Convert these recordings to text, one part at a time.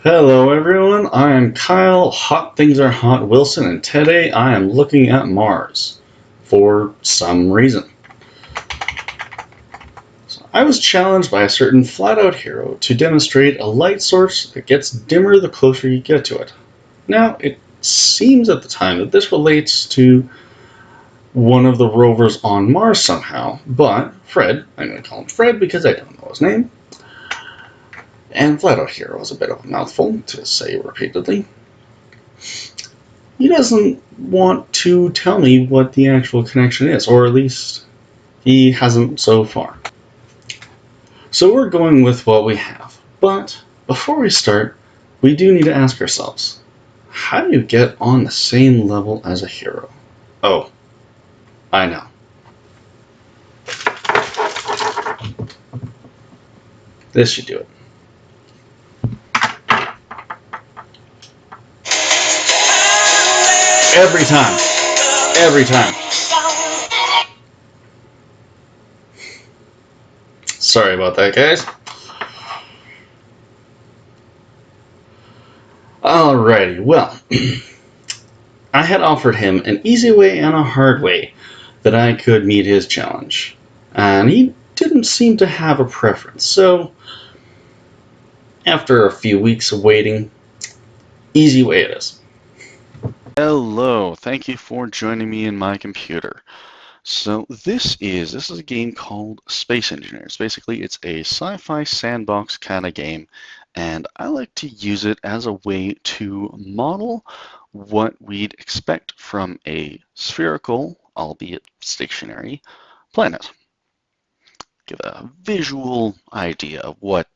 Hello everyone, I am Kyle Hot Things Are Hot Wilson, and today I am looking at Mars for some reason. So I was challenged by a certain flat-out hero to demonstrate a light source that gets dimmer the closer you get to it. Now, it seems at the time that this relates to one of the rovers on Mars somehow, but Fred, I'm going to call him Fred because I don't know his name, and flat-out hero is a bit of a mouthful to say repeatedly. He doesn't want to tell me what the actual connection is, or at least he hasn't so far. So we're going with what we have. But before we start, we do need to ask ourselves, how do you get on the same level as a hero? Oh, I know. This should do it. Every time. Every time. Sorry about that, guys. Alrighty, well, I had offered him an easy way and a hard way that I could meet his challenge, and he didn't seem to have a preference, so after a few weeks of waiting, easy way it is. Hello, thank you for joining me in my computer. So this is a game called Space Engineers. Basically, it's a sci-fi sandbox kind of game, and I like to use it as a way to model what we'd expect from a spherical, albeit stationary, planet. Give a visual idea of what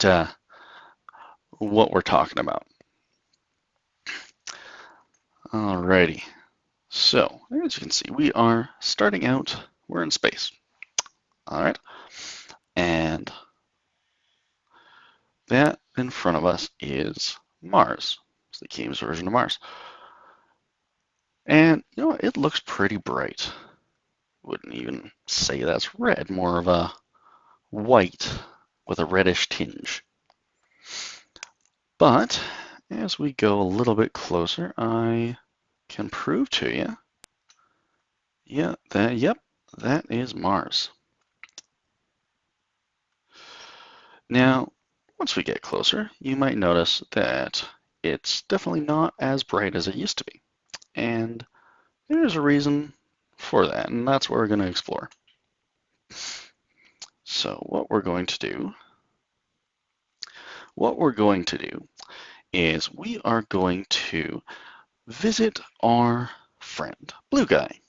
we're talking about. Alrighty. So, as you can see, we are starting out, we're in space. All right. And that in front of us is Mars. It's the game's version of Mars. And, it looks pretty bright. Wouldn't even say that's red, more of a white with a reddish tinge. But as we go a little bit closer, I can prove to you, yep, that is Mars. Now, once we get closer, you might notice that it's definitely not as bright as it used to be. And there's a reason for that, and that's what we're going to explore. So what we're going to do is we are going to visit our friend, Blue Guy,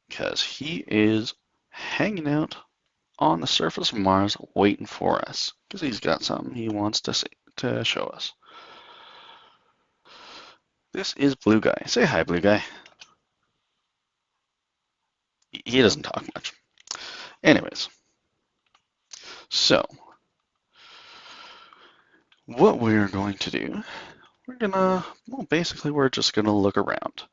because he is hanging out on the surface of Mars waiting for us, because he's got something he wants to show us. This is Blue Guy. Say hi, Blue Guy. He doesn't talk much. Anyways, so what we're going to do, basically we're just gonna look around.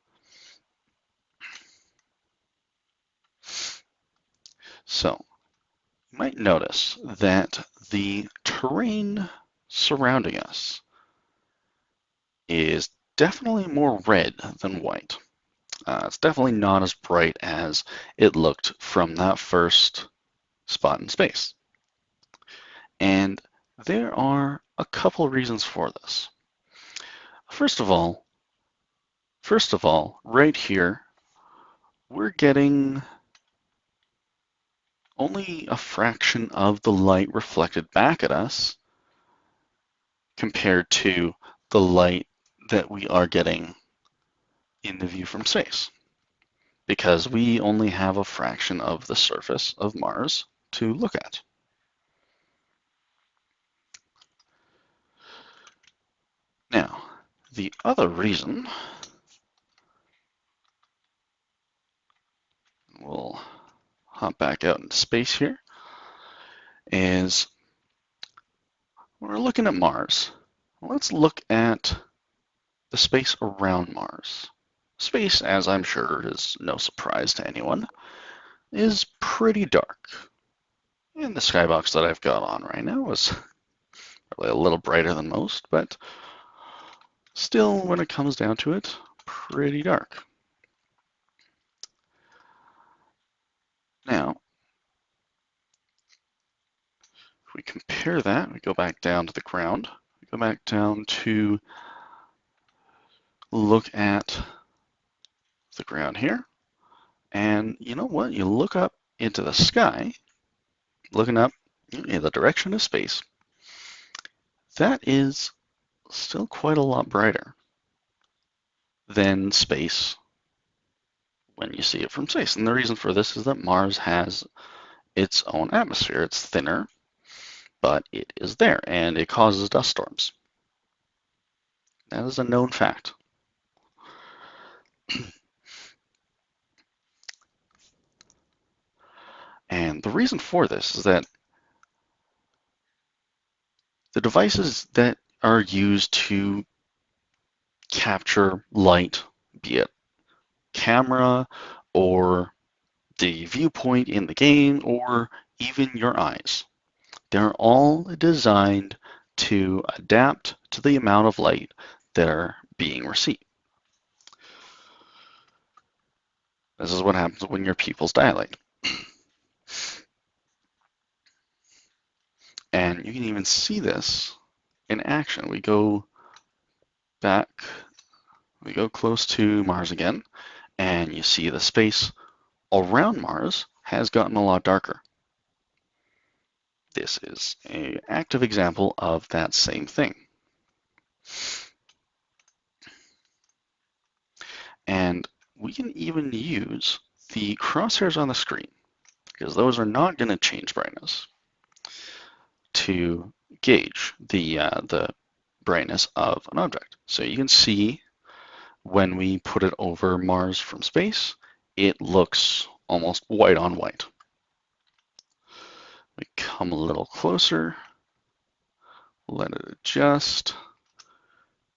So you might notice that the terrain surrounding us is definitely more red than white. It's definitely not as bright as it looked from that first spot in space. And there are a couple reasons for this. First of all, right here, we're getting only a fraction of the light reflected back at us compared to the light that we are getting in the view from space, because we only have a fraction of the surface of Mars to look at. Now, the other reason, we'll hop back out into space here, is we're looking at Mars. Let's look at the space around Mars. Space, as I'm sure is no surprise to anyone, is pretty dark. And the skybox that I've got on right now is Really a little brighter than most, but still, when it comes down to it, pretty dark. Now, if we compare that, we go back down to the ground. We go back down to look at the ground here. And you know what? You look up into the sky, looking up in the direction of space. That is still quite a lot brighter than space when you see it from space. And the reason for this is that Mars has its own atmosphere. It's thinner, but it is there, and it causes dust storms. That is a known fact. And the reason for this is that the devices that are used to capture light, be it camera or the viewpoint in the game or even your eyes, they're all designed to adapt to the amount of light that are being received. This is what happens when your pupils dilate. And you can even see this in action. We go back, we go close to Mars again, and you see the space around Mars has gotten a lot darker. This is an active example of that same thing. And we can even use the crosshairs on the screen, because those are not going to change brightness, to gauge the brightness of an object. So you can see when we put it over Mars from space, it looks almost white on white. We come a little closer, let it adjust,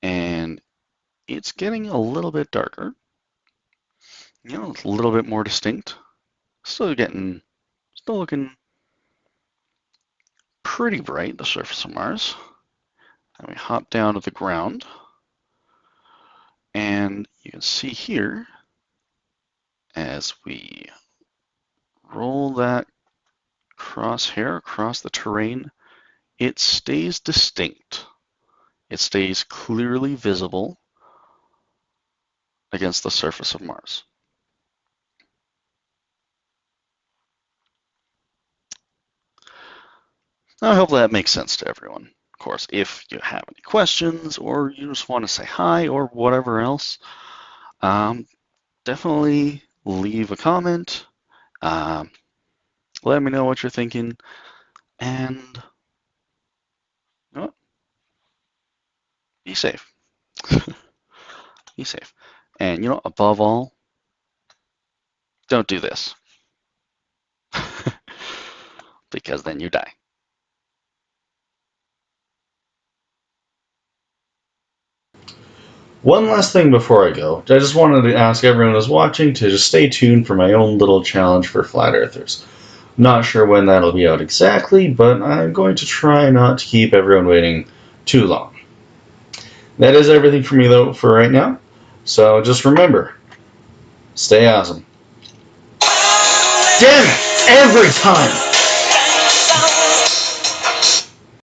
and it's getting a little bit darker. You know, it's a little bit more distinct. Still looking pretty bright, the surface of Mars. And we hop down to the ground, and you can see here, as we roll that crosshair across the terrain, it stays distinct. It stays clearly visible against the surface of Mars. I hope that makes sense to everyone. Of course, if you have any questions or you just want to say hi or whatever else, definitely leave a comment. Let me know what you're thinking, and you know what? Be safe. Be safe. And you know, above all, don't do this. Because then you die. One last thing before I go. I just wanted to ask everyone who's watching to just stay tuned for my own little challenge for Flat Earthers. Not sure when that'll be out exactly, but I'm going to try not to keep everyone waiting too long. That is everything for me, though, for right now. So just remember, stay awesome. Damn it! Every time!